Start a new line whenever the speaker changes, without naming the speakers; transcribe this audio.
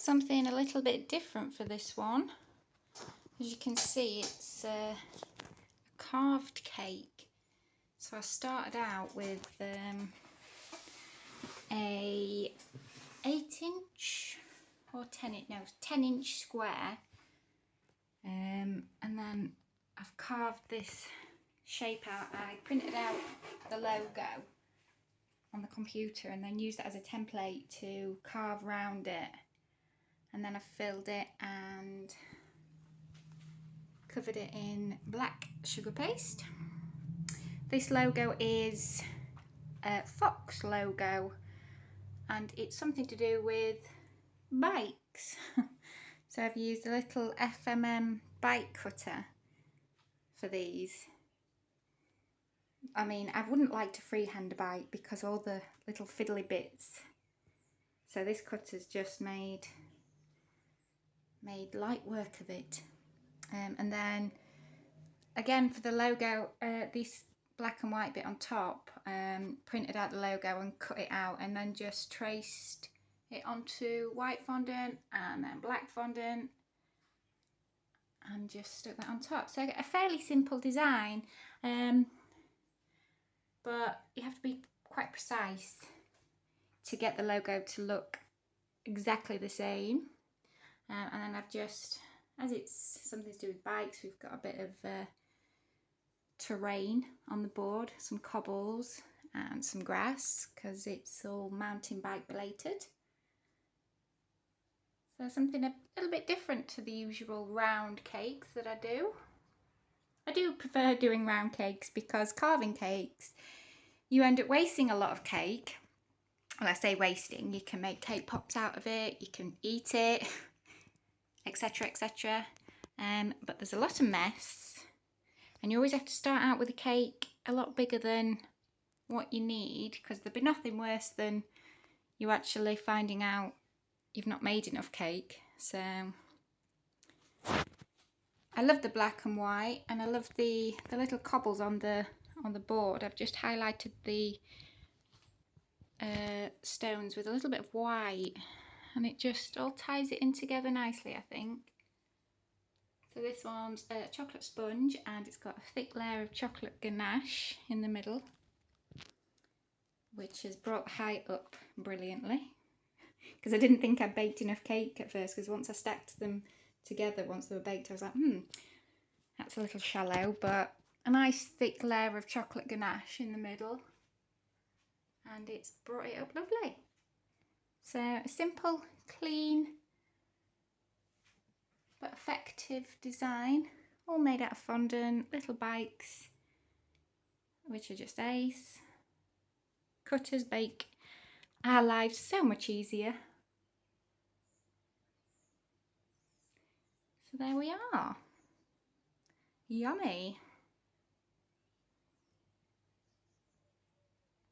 something a little bit different for this one. As you can see, it's a carved cake. So I started out with a 8-inch or 10-inch square, and then I've carved this shape out. I printed out the logo on the computer and then used it as a template to carve around it, and then I filled it and covered it in black sugar paste. This logo is a fox logo, and it's something to do with bikes. So I've used a little FMM bike cutter for these. I mean, I wouldn't like to freehand a bike because all the little fiddly bits. So this cutter's just made light work of it. And then again for the logo, this black and white bit on top, printed out the logo and cut it out, and then just traced it onto white fondant and then black fondant and just stuck that on top. So a fairly simple design, but you have to be quite precise to get the logo to look exactly the same. And then I've just, as it's something to do with bikes, we've got a bit of terrain on the board, some cobbles and some grass, because it's all mountain bike related. So something a little bit different to the usual round cakes that I do. I do prefer doing round cakes because carving cakes, you end up wasting a lot of cake. Well, I say wasting, you can make cake pops out of it, you can eat it, etc, etc. But there's a lot of mess, and you always have to start out with a cake a lot bigger than what you need, because there'd be nothing worse than you actually finding out you've not made enough cake. So I love the black and white, and I love the little cobbles on the board. I've just highlighted the stones with a little bit of white, and it just all ties it in together nicely, I think. So this one's a chocolate sponge, and it's got a thick layer of chocolate ganache in the middle, which has brought height up brilliantly, because I didn't think I'd baked enough cake at first, because once I stacked them together, once they were baked, I was like, that's a little shallow, but a nice thick layer of chocolate ganache in the middle, and it's brought it up lovely. So a simple, clean, but effective design, all made out of fondant, little bikes, which are just ace. Cutters make our lives so much easier. So there we are. Yummy.